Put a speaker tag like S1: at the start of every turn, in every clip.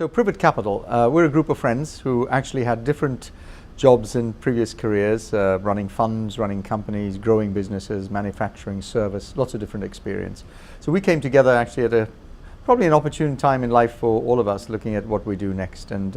S1: So Privet Capital, we're a group of friends who actually had different jobs in previous careers, running funds, running companies, growing businesses, manufacturing, service, lots of different experience. So we came together actually at probably an opportune time in life for all of us, looking at what we do next. And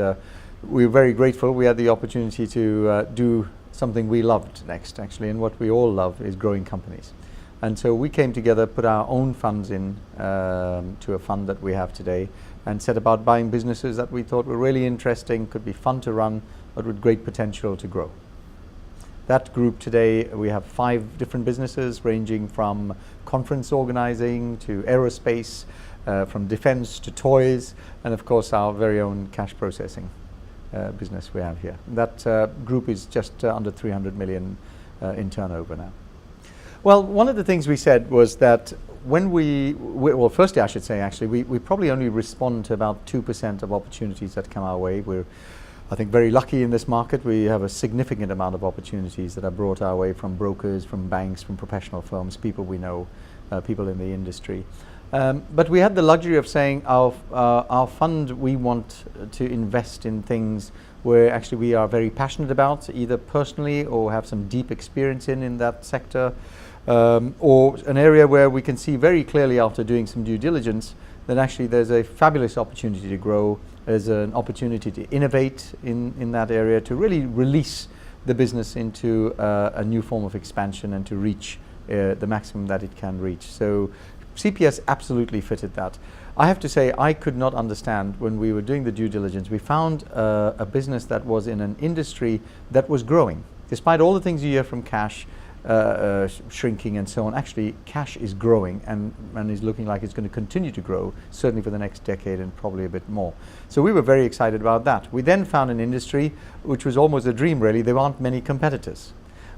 S1: we were very grateful we had the opportunity to do something we loved next, actually, and what we all love is growing companies. And so we came together, put our own funds in to a fund that we have today, and set about buying businesses that we thought were really interesting, could be fun to run, but with great potential to grow. That group today, we have 5 different businesses ranging from conference organizing to aerospace, from defense to toys, and of course our very own cash processing business we have here. That group is just under 300 million in turnover now. Well, one of the things we said was that when well, firstly I should say actually, we probably only respond to about 2% of opportunities that come our way. We're, I think, very lucky in this market. We have a significant amount of opportunities that are brought our way from brokers, from banks, from professional firms, people we know, people in the industry. But we had the luxury of saying our fund, we want to invest in things where actually we are very passionate about, either personally or have some deep experience in that sector, or an area where we can see very clearly after doing some due diligence that actually there's a fabulous opportunity to grow, there's an opportunity to innovate in that area, to really release the business into a new form of expansion and to reach the maximum that it can reach. So CPS absolutely fitted that. I have to say, I could not understand when we were doing the due diligence. We found a business that was in an industry that was growing. Despite all the things you hear from cash, shrinking and so on, actually cash is growing and is looking like it's going to continue to grow, certainly for the next decade and probably a bit more. So we were very excited about that. We then found an industry which was almost a dream really. There aren't many competitors.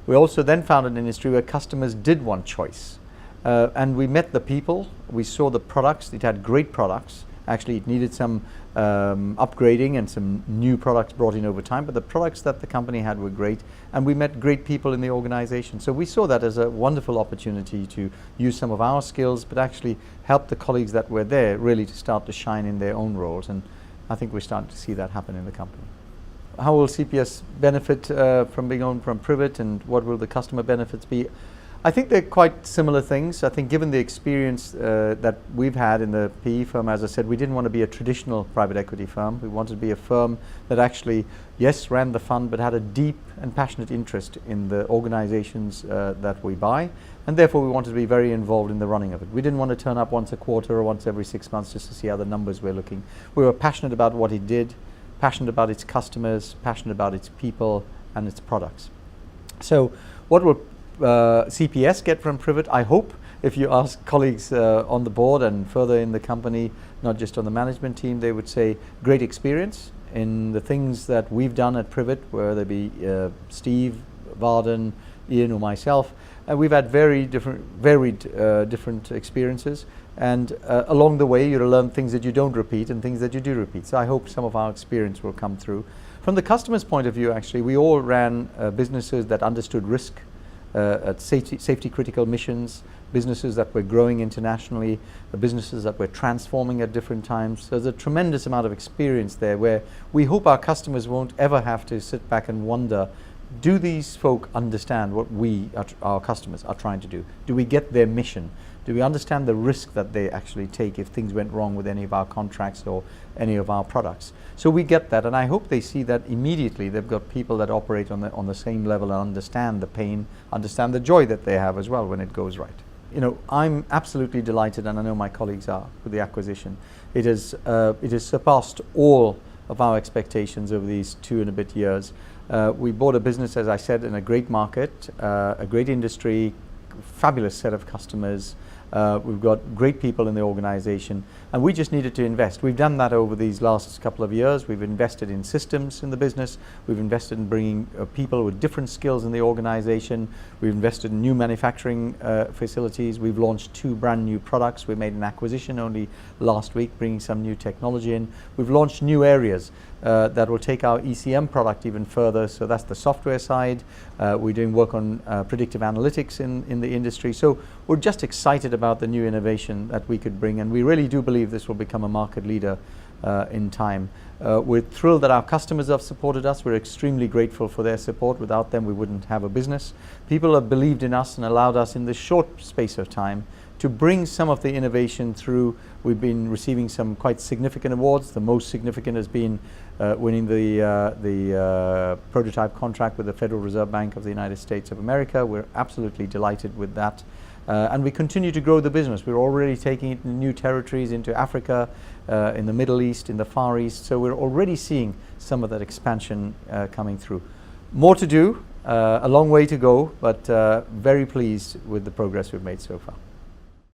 S1: We also then found an industry where customers did want choice. And we met the people, we saw the products, it had great products. Actually, it needed some upgrading and some new products brought in over time, but the products that the company had were great, and we met great people in the organization. So we saw that as a wonderful opportunity to use some of our skills, but actually help the colleagues that were there really to start to shine in their own roles, and I think we're starting to see that happen in the company. How will CPS benefit from being owned from Privet, and what will the customer benefits be? I think they're quite similar things. I think given the experience that we've had in the PE firm, as I said, we didn't want to be a traditional private equity firm. We wanted to be a firm that actually, yes, ran the fund, but had a deep and passionate interest in the organizations that we buy. And therefore, we wanted to be very involved in the running of it. We didn't want to turn up once a quarter or once every 6 months just to see how the numbers were looking. We were passionate about what it did, passionate about its customers, passionate about its people and its products. So what will CPS get from Privet? I hope, if you ask colleagues on the board and further in the company, not just on the management team, they would say great experience in the things that we've done at Privet, whether it be Steve, Varden, Ian or myself. We've had varied different experiences, and along the way you'll learn things that you don't repeat and things that you do repeat. So I hope some of our experience will come through. From the customer's point of view, actually, we all ran businesses that understood risk, at safety critical missions, businesses that were growing internationally, businesses that were transforming at different times. So there's a tremendous amount of experience there where we hope our customers won't ever have to sit back and wonder, do these folk understand what our customers are trying to do? Do we get their mission? Do we understand the risk that they actually take if things went wrong with any of our contracts or any of our products? So we get that, and I hope they see that immediately. They've got people that operate on the same level and understand the pain, understand the joy that they have as well when it goes right. You know, I'm absolutely delighted, and I know my colleagues are, with the acquisition. It has surpassed all of our expectations over these 2 and a bit years. We bought a business, as I said, in a great market, a great industry, fabulous set of customers. We've got great people in the organization, and we just needed to invest. We've done that over these last couple of years. We've invested in systems in the business. We've invested in bringing people with different skills in the organization. We've invested in new manufacturing facilities. We've launched 2 brand new products. We made an acquisition only last week, bringing some new technology in. We've launched new areas that will take our ECM product even further. So that's the software side. We're doing work on predictive analytics in the industry. So we're just excited about the new innovation that we could bring, and we really do believe this will become a market leader in time. We're thrilled that our customers have supported us. We're extremely grateful for their support. Without them, we wouldn't have a business. People have believed in us and allowed us in this short space of time to bring some of the innovation through. We've been receiving some quite significant awards. The most significant has been winning the prototype contract with the Federal Reserve Bank of the United States of America. We're absolutely delighted with that. And we continue to grow the business. We're already taking it in new territories, into Africa, in the Middle East, in the Far East. So we're already seeing some of that expansion coming through. More to do, a long way to go, but very pleased with the progress we've made so far.